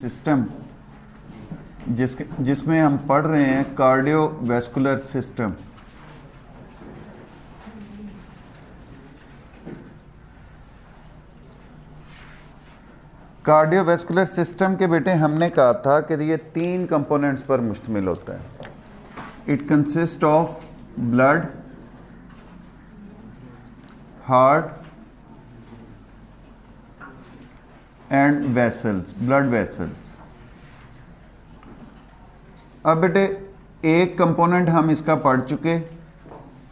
System जिसमें हम पढ़ रहे हैं कार्डियोवैस्कुलर सिस्टम। कार्डियोवैस्कुलर सिस्टम के बेटे हमने कहा था कि ये 3 कंपोनेंट्स पर मुश्तमिल होता है। It consist of blood, heart and vessels, blood vessels. अब बेटे एक कंपोनेंट हम इसका पढ़ चुके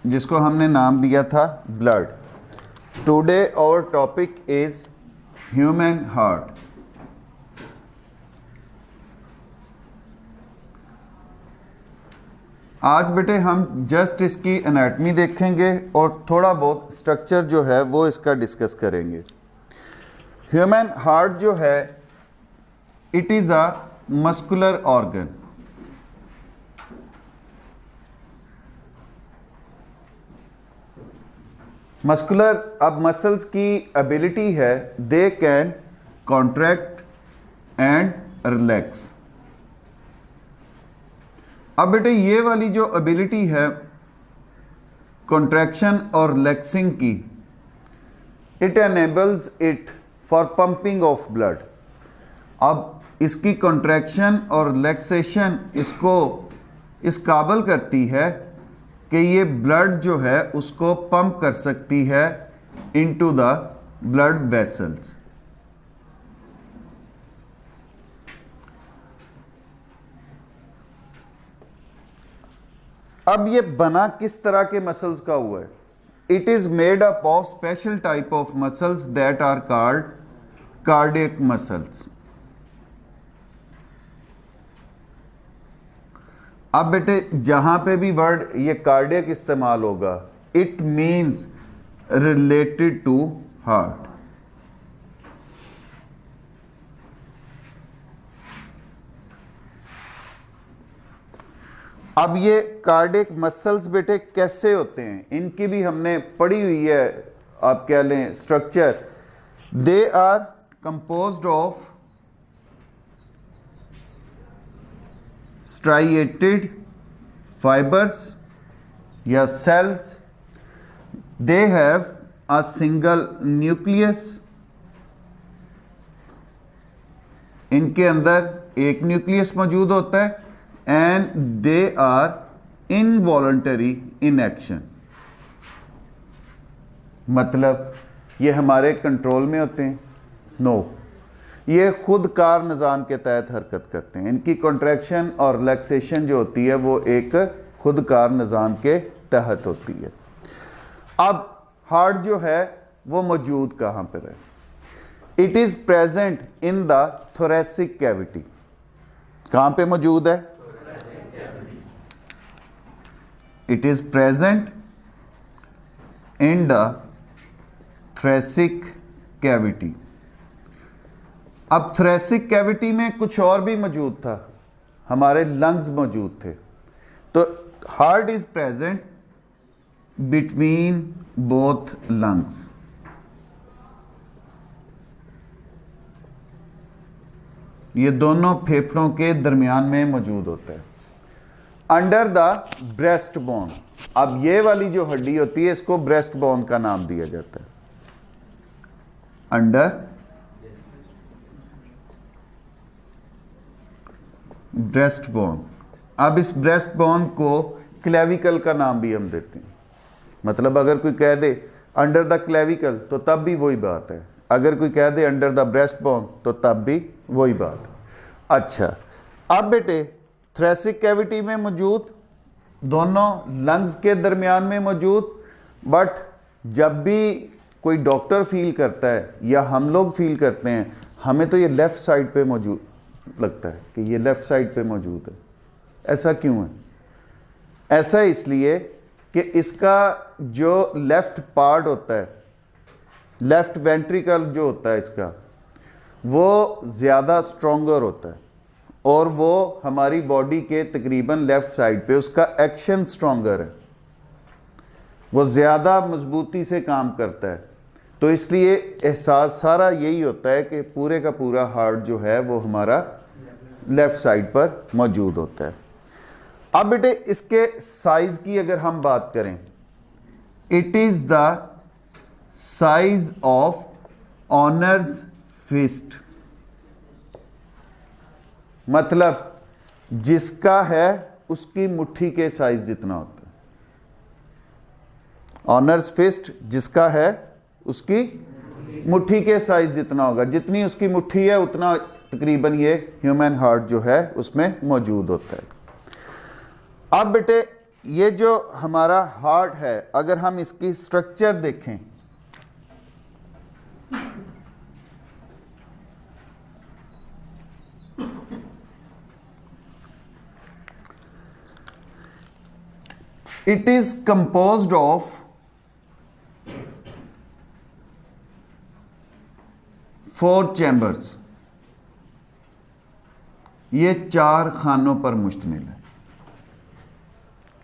जिसको हमने नाम दिया था blood. Today our topic is human heart. आज बेटे हम जस्ट इसकी एनाटमी देखेंगे और थोड़ा बहुत स्ट्रक्चर जो है वो इसका डिस्कस करेंगे। ह्यूमन हार्ट जो है it is a muscular organ. Muscular, अब मसल्स की एबिलिटी है they can contract and relax. अब बेटे ये वाली जो एबिलिटी है कॉन्ट्रैक्शन और रिलैक्सिंग की, it enables it for pumping of blood. अब इसकी कॉन्ट्रैक्शन और रिलैक्सेशन इसको इस काबिल करती है कि ये ब्लड जो है उसको पंप कर सकती है इनटू द ब्लड वेसल्स। अब ये बना किस तरह के मसल्स का हुआ है? It is made up of special type of muscles that are called cardiac muscles. अब बेटे जहां पे भी वर्ड ये कार्डियक इस्तेमाल होगा it means related to heart. अब ये कार्डियक मसल्स बेटे कैसे होते हैं इनकी भी हमने पढ़ी हुई है, आप कह लें structure. They are composed of striated fibers या cells. They have a single nucleus. इनके अंदर एक न्यूक्लियस मौजूद होता है and they are involuntary in action. मतलब ये हमारे कंट्रोल में होते हैं? नो, ये खुद कार निज़ाम के तहत हरकत करते हैं। इनकी कॉन्ट्रैक्शन और रिलैक्सेशन जो होती है वो एक खुद कार निज़ाम के तहत होती है। अब हार्ट जो है वो मौजूद कहाँ पर है? It is present in the thoracic cavity. कहाँ पे मौजूद है? It is present in the thoracic cavity. अब थोरेसिक कैविटी में कुछ और भी मौजूद था, हमारे लंग्स मौजूद थे। तो heart is present between both lungs. ये दोनों फेफड़ों के दरमियान में मौजूद होता है अंडर द ब्रेस्ट बोन। अब ये वाली जो हड्डी होती है इसको ब्रेस्ट बोन का नाम दिया जाता है, अंडर ब्रेस्ट बोन। अब इस ब्रेस्ट बोन को क्लेविकल का नाम भी हम देते हैं। मतलब अगर कोई कह दे अंडर द क्लेविकल तो तब भी वही बात है, अगर कोई कह दे अंडर द ब्रेस्ट बोन तो तब भी वही बात है। अच्छा, अब बेटे थोरेसिक कैविटी में मौजूद, दोनों लंग्स के दरमियान में मौजूद। बट जब भी कोई डॉक्टर फील करता है या हम लोग फील करते हैं, हमें तो ये लेफ्ट साइड पे मौजूद लगता है कि ये लेफ्ट साइड पे मौजूद है। ऐसा क्यों है? ऐसा इसलिए कि इसका जो लेफ्ट पार्ट होता है, लेफ्ट वेंट्रिकल जो होता है इसका, वो ज़्यादा स्ट्रॉन्गर होता है और वो हमारी बॉडी के तकरीबन लेफ्ट साइड पे उसका एक्शन स्ट्रॉन्गर है, वो ज़्यादा मजबूती से काम करता है। तो इसलिए एहसास सारा यही होता है कि पूरे का पूरा हार्ट जो है वो हमारा लेफ्ट साइड पर मौजूद होता है। अब बेटे इसके साइज की अगर हम बात करें, it is the size of owner's fist, मतलब जिसका है उसकी मुट्ठी के साइज जितना होता है। ऑनर्स फिस्ट जिसका है उसकी मुट्ठी के साइज जितना होगा, जितनी उसकी मुट्ठी है उतना तकरीबन ये ह्यूमन हार्ट जो है उसमें मौजूद होता है। अब बेटे ये जो हमारा हार्ट है, अगर हम इसकी स्ट्रक्चर देखें, it is composed of 4 chambers, ये 4 खानों पर मुश्तमिल है।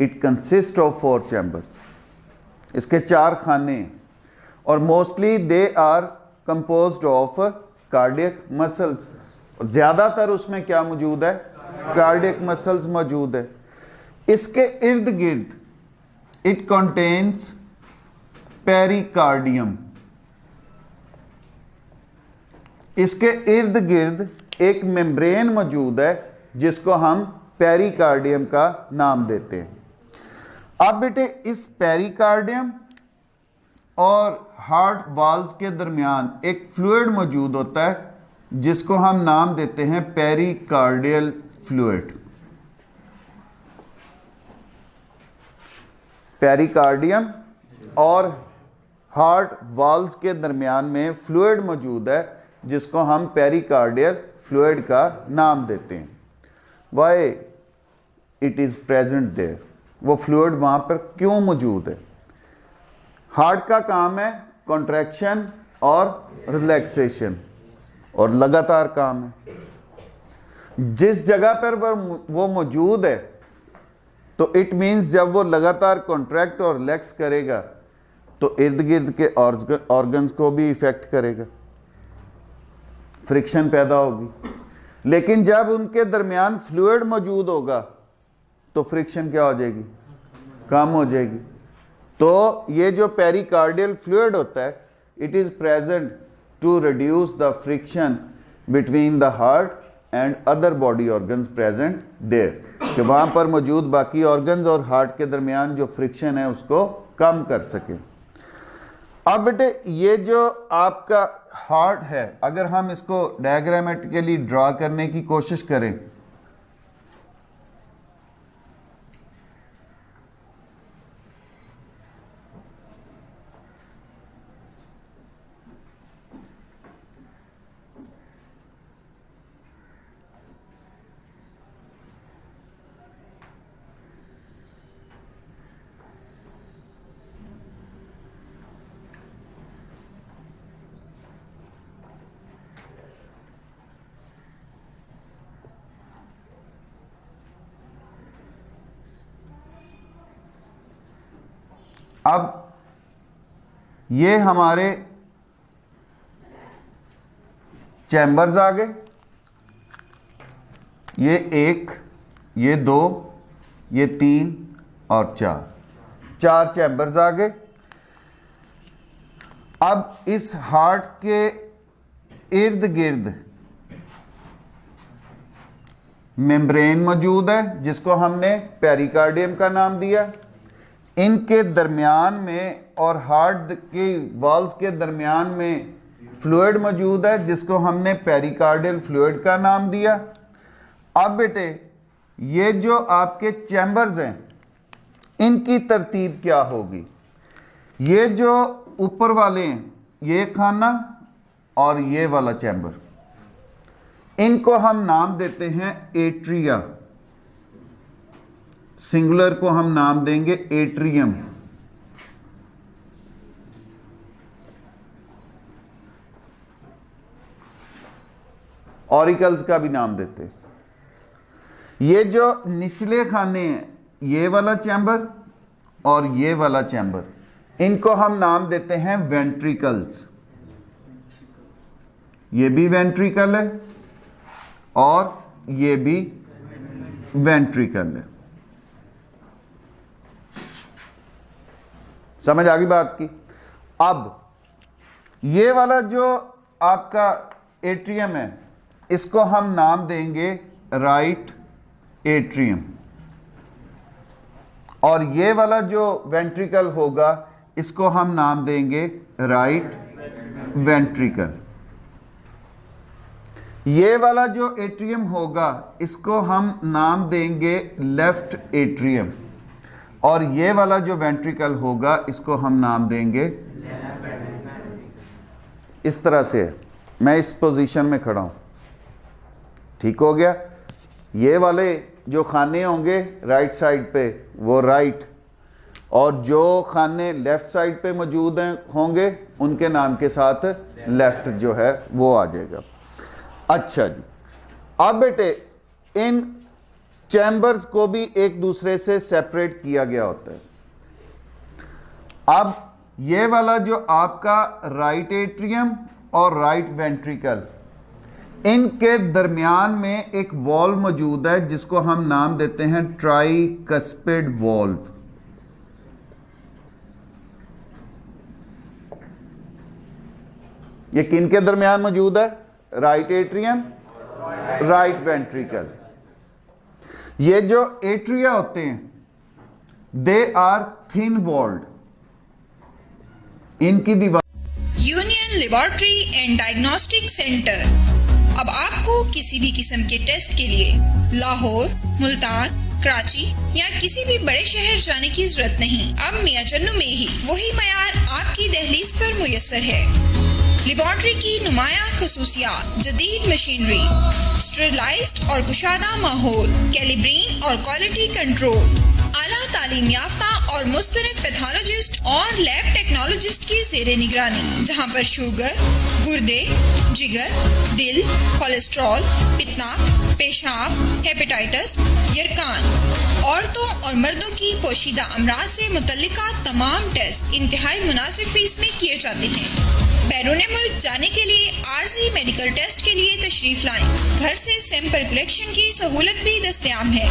इट कंसिस्ट ऑफ 4 चैम्बर्स, इसके 4 खाने हैं और mostly they are composed of cardiac muscles, और ज़्यादातर उसमें क्या मौजूद है, कार्डियक मसल्स मौजूद है। इसके इर्द गिर्द इट कंटेन्स पेरिकार्डियम, इसके इर्द गिर्द एक मेम्ब्रेन मौजूद है जिसको हम पेरिकार्डियम का नाम देते हैं। अब बेटे इस पेरिकार्डियम और हार्ट वाल्व्स के दरमियान एक फ्लूइड मौजूद होता है जिसको हम नाम देते हैं पेरिकार्डियल फ्लूइड। पेरिकार्डियम और हार्ट वाल्व्स के दरमियान में फ्लूइड मौजूद है जिसको हम पेरिकार्डियल फ्लूइड का नाम देते हैं। Why it is present there, वो फ्लूइड वहां पर क्यों मौजूद है? हार्ट का काम है कॉन्ट्रैक्शन और रिलैक्सेशन, और लगातार काम है। जिस जगह पर वो मौजूद है तो इट मीन्स जब वो लगातार कॉन्ट्रैक्ट और रिलैक्स करेगा तो इर्द गिर्द के ऑर्गन्स को भी इफेक्ट करेगा, फ्रिक्शन पैदा होगी। लेकिन जब उनके दरमियान फ्लूइड मौजूद होगा तो फ्रिक्शन क्या हो जाएगी, कम हो जाएगी। तो ये जो पेरिकार्डियल फ्लूइड होता है, it is present to reduce the friction between the heart and other body organs present there, कि वहां पर मौजूद बाकी ऑर्गन्स और हार्ट के दरमियान जो फ्रिक्शन है उसको कम कर सके। अब बेटे ये जो आपका हार्ट है, अगर हम इसको डायग्रामेटिकली ड्रा करने की कोशिश करें, अब ये हमारे चैम्बर्स आ गए, ये 1, ये 2, ये 3 और 4 चैम्बर्स आ गए। अब इस हार्ट के इर्द गिर्द मेम्ब्रेन मौजूद है जिसको हमने पेरिकार्डियम का नाम दिया। इनके दरमियान में और हार्ट के वाल्व्स के दरमियान में फ्लूइड मौजूद है जिसको हमने पेरिकार्डियल फ्लूइड का नाम दिया। अब बेटे ये जो आपके चैम्बर्स हैं इनकी तरतीब क्या होगी? ये जो ऊपर वाले हैं, ये खाना और ये वाला चैम्बर, इनको हम नाम देते हैं एट्रिया। सिंगुलर को हम नाम देंगे एट्रियम। ऑरिकल्स का भी नाम देते हैं। ये जो निचले खाने हैं, ये वाला चैम्बर और ये वाला चैम्बर, इनको हम नाम देते हैं वेंट्रिकल्स। ये भी वेंट्रिकल है और ये भी वेंट्रिकल है। समझ आ गई बात की। अब ये वाला जो आपका एट्रियम है इसको हम नाम देंगे राइट एट्रियम, और ये वाला जो वेंट्रिकल होगा इसको हम नाम देंगे राइट वेंट्रिकल। ये वाला जो एट्रियम होगा इसको हम नाम देंगे लेफ्ट एट्रियम, और ये वाला जो वेंट्रिकल होगा इसको हम नाम देंगे, इस तरह से है। मैं इस पोजीशन में खड़ा हूं, ठीक हो गया। ये वाले जो खाने होंगे राइट साइड पे वो राइट, और जो खाने लेफ्ट साइड पे मौजूद हैं होंगे उनके नाम के साथ लेफ्ट जो है वो आ जाएगा। अच्छा जी, अब बेटे इन चैम्बर्स को भी एक दूसरे से सेपरेट किया गया होता है। अब ये वाला जो आपका राइट एट्रियम और राइट वेंट्रिकल, इनके दरमियान में एक वॉल्व मौजूद है जिसको हम नाम देते हैं ट्राइकस्पिड वॉल्व। ये किन के दरमियान मौजूद है? Right atrium, right ventricle. ये जो एट्रिया होते हैं दे आर थिन वॉल्ड, इनकी दीवार। Union laboratory and diagnostic centre. अब आपको किसी भी किस्म के टेस्ट के लिए लाहौर, मुल्तान, कराची या किसी भी बड़े शहर जाने की जरूरत नहीं। अब मियां चन्नू में ही वही मयार आपकी दहलीज पर मुयस्सर है। लेबोरेटरी की नुमाया खसूसियात, जदीद मशीनरी, स्टेरिलाइज्ड और कुशादा माहौल, कैलिब्रेन और क्वालिटी कंट्रोल, आला तालीम याफ्ता और मुस्तनद पैथोलॉजिस्ट और लैब टेक्नोलॉजिस्ट की ज़ेरे निगरानी, जहां पर शुगर, गुर्दे, जिगर, दिल, कोलेस्ट्रॉल, पित्ता, पेशाब, हेपेटाइटिस, यरकान, औरतों और मर्दों की पोशीदा अमराज से मुतल्लिका तमाम टेस्ट इंतहाई मुनासिब फीस में किए जाते हैं। बैरून मुल्क जाने के लिए आर्जी मेडिकल टेस्ट के लिए तशरीफ लाएं। घर से सैंपल कलेक्शन की सहूलत भी दस्तयाब है।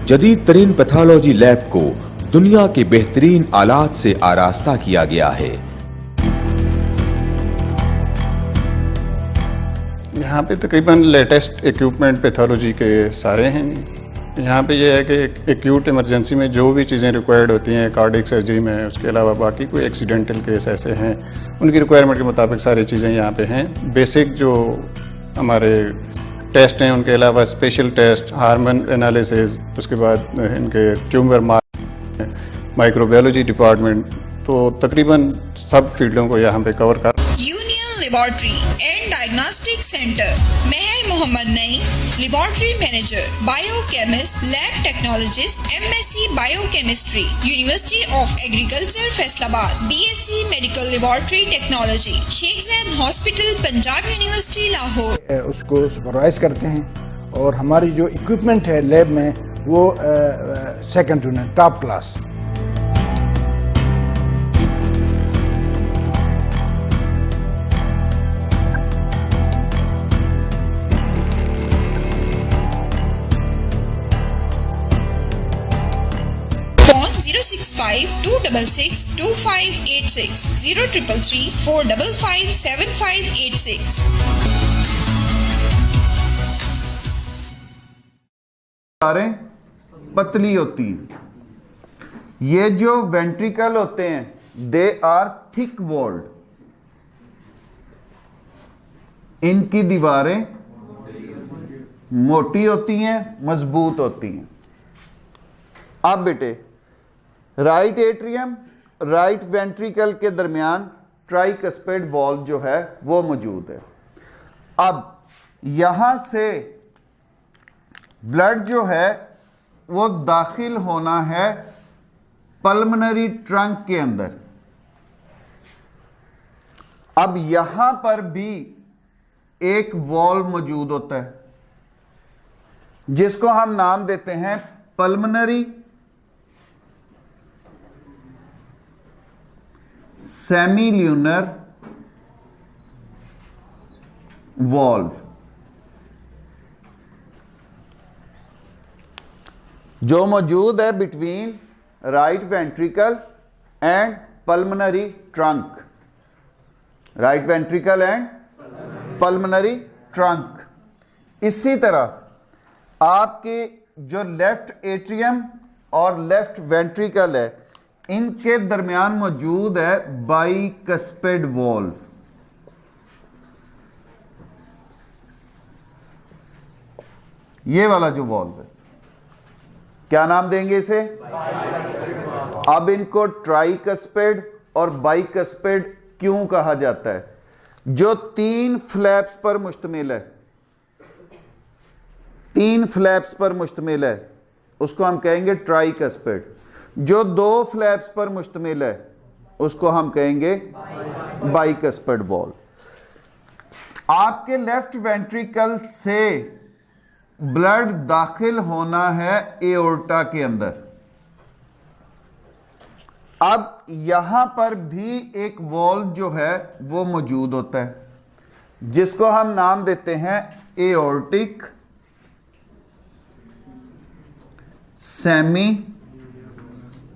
जदीद तरीन पैथोलॉजी लैब को दुनिया के बेहतरीन आलात से आरास्ता किया गया है। यहाँ पे तकरीबन लेटेस्ट इक्विपमेंट पैथोलॉजी के सारे हैं। यहाँ पे ये है कि एक्यूट इमरजेंसी में जो भी चीज़ें रिक्वायर्ड होती हैं कार्डियक सर्जरी में, उसके अलावा बाकी कोई एक्सीडेंटल केस ऐसे हैं उनकी रिक्वायरमेंट के मुताबिक सारी चीज़ें यहाँ पे हैं। बेसिक जो हमारे टेस्ट हैं उनके अलावा स्पेशल टेस्ट, हार्मोन एनालिसिस, उसके बाद इनके ट्यूमर माइक्रोबायोलॉजी डिपार्टमेंट, तो तकरीबन सब फील्डों को यहाँ पे कवर कर। Union laboratory and diagnostic centre, Mehar Mohammad Naeem, laboratory manager, biochemist, lab technologist, MSc biochemistry, university of agriculture Faisalabad, BSc medical laboratory technology, Sheikh Zayed hospital, Punjab university Lahore. उसको सुपरवाइज करते हैं और हमारी जो इक्विपमेंट है लैब में वो second to none, top class. Phone 065-266-2586, 0333-455-7586। तारें पतली होती हैं। ये जो वेंट्रिकल होते हैं दे आर थिक वॉल्ड, इनकी दीवारें मोटी होती हैं, मजबूत होती हैं। अब बेटे राइट एट्रियम, राइट वेंट्रिकल के दरमियान ट्राइकस्पिड वॉल्व जो है वो मौजूद है। अब यहां से ब्लड जो है वो दाखिल होना है पल्मनरी ट्रंक के अंदर। अब यहां पर भी एक वॉल्व मौजूद होता है जिसको हम नाम देते हैं पल्मनरी सेमील्यूनर वॉल्व, जो मौजूद है between right ventricle and pulmonary trunk, right ventricle and pulmonary trunk. इसी तरह आपके जो लेफ्ट एट्रियम और लेफ्ट वेंट्रिकल है, इनके दरमियान मौजूद है बाइकस्पिड वॉल्व। ये वाला जो वॉल्व है, क्या नाम देंगे इसे? अब इनको ट्राइकस्पिड और बाइकस्पिड क्यों कहा जाता है? जो 3 फ्लैप्स पर मुश्तमिल है, 3 फ्लैप्स पर मुश्तमिल है, उसको हम कहेंगे ट्राइकस्पिड। जो 2 फ्लैप्स पर मुश्तमिल है, उसको हम कहेंगे बाइकस्पिड वॉल्व। आपके लेफ्ट वेंट्रिकल से ब्लड दाखिल होना है एओर्टा के अंदर। अब यहां पर भी एक वॉल्व जो है वो मौजूद होता है, जिसको हम नाम देते हैं एओर्टिक सेमी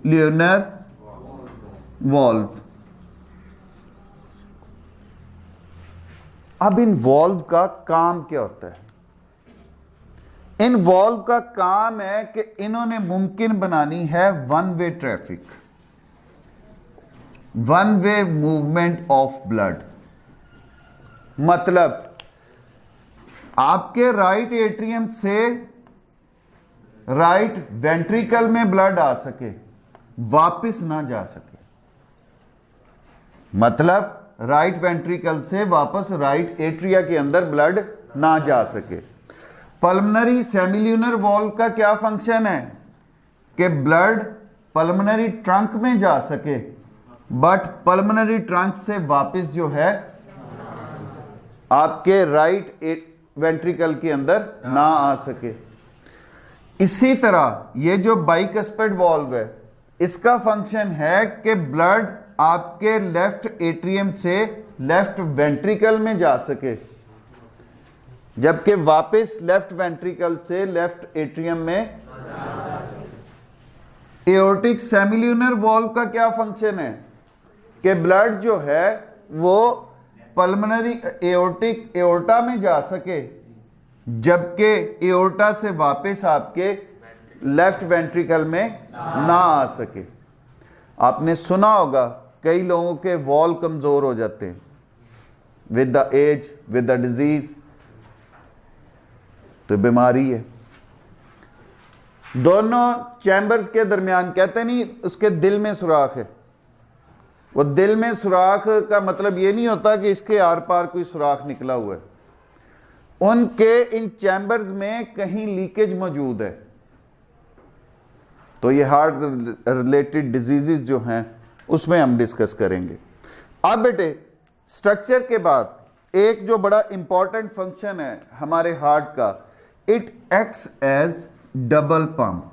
ल्यूनर वॉल्व। अब इन वॉल्व का काम क्या होता है? इन वॉल्व का काम है कि इन्होंने मुमकिन बनानी है one way traffic, one way movement of blood. मतलब आपके राइट एट्रियम से राइट वेंट्रिकल में ब्लड आ सके, वापस ना जा सके। मतलब राइट वेंट्रिकल से वापस राइट एट्रिया के अंदर ब्लड ना जा सके। पल्मोनरी सेमील्यूनर वॉल्व का क्या फंक्शन है? कि ब्लड पल्मोनरी ट्रंक में जा सके, बट पल्मोनरी ट्रंक से वापस जो है आपके राइट वेंट्रिकल के अंदर ना आ सके। इसी तरह ये जो बाइकस्पिड वॉल्व है, इसका फंक्शन है कि ब्लड आपके लेफ्ट एट्रियम से लेफ्ट वेंट्रिकल में जा सके, जबकि वापस लेफ्ट वेंट्रिकल से लेफ्ट एट्रियम में। एओर्टिक सेमील्यूनर वॉल्व का क्या फंक्शन है? कि ब्लड जो है वो पल्मोनरी एओर्टा में जा सके, जबकि एओर्टा से वापस आपके लेफ्ट वेंट्रिकल में ना आ सके। आपने सुना होगा कई लोगों के वॉल कमजोर हो जाते हैं with the age, with the disease, तो बीमारी है। दोनों चैम्बर्स के दरमियान, कहते नहीं उसके दिल में सुराख है, वो दिल में सुराख का मतलब ये नहीं होता कि इसके आर पार कोई सुराख निकला हुआ है। उनके इन चैम्बर्स में कहीं लीकेज मौजूद है। तो ये हार्ट रिलेटेड डिजीजेस जो हैं उसमें हम डिस्कस करेंगे। अब बेटे स्ट्रक्चर के बाद एक जो बड़ा इंपॉर्टेंट फंक्शन है हमारे हार्ट का, it acts as double pump.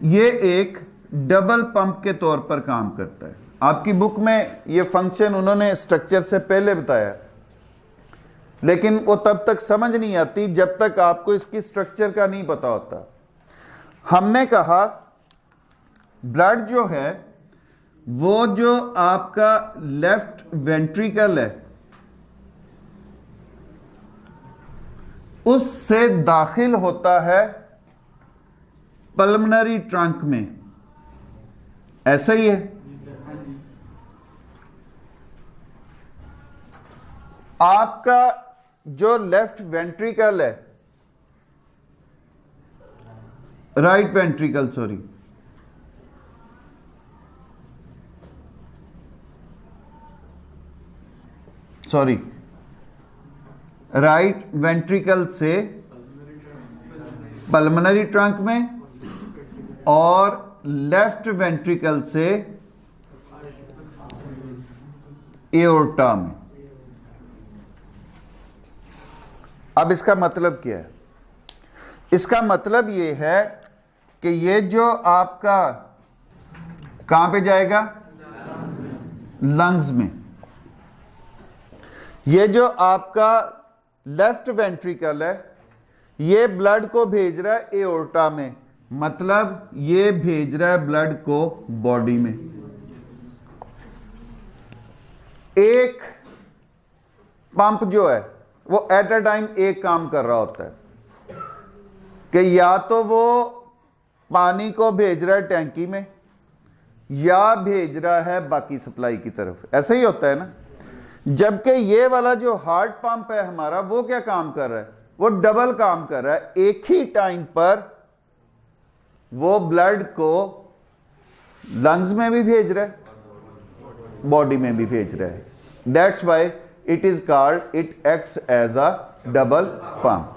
ये एक डबल पंप के तौर पर काम करता है। आपकी बुक में ये फंक्शन उन्होंने स्ट्रक्चर से पहले बताया, लेकिन वो तब तक समझ नहीं आती जब तक आपको इसकी स्ट्रक्चर का नहीं पता होता। हमने कहा ब्लड जो है वो जो आपका लेफ्ट वेंट्रिकल है उससे दाखिल होता है पल्मोनरी ट्रंक में, ऐसा ही है। आपका जो लेफ्ट वेंट्रिकल है, right ventricle sorry right ventricle से पल्मोनरी ट्रंक में और लेफ्ट वेंट्रिकल से एओर्टा में। अब इसका मतलब क्या है? इसका मतलब यह है कि ये जो आपका कहां पे जाएगा? लंग्स में। ये जो आपका लेफ्ट वेंट्रिकल है, ये ब्लड को भेज रहा है एओर्टा में, मतलब ये भेज रहा है ब्लड को बॉडी में। एक पंप जो है वो एट अ टाइम एक काम कर रहा होता है कि या तो वो पानी को भेज रहा है टैंकी में या भेज रहा है बाकी सप्लाई की तरफ, ऐसा ही होता है ना। जबकि ये वाला जो हार्ट पंप है हमारा, वो क्या काम कर रहा है? वो डबल काम कर रहा है, एक ही टाइम पर वो ब्लड को लंग्स में भी भेज रहा है, बॉडी में भी भेज रहा है। That's why it is called, it acts as a double pump.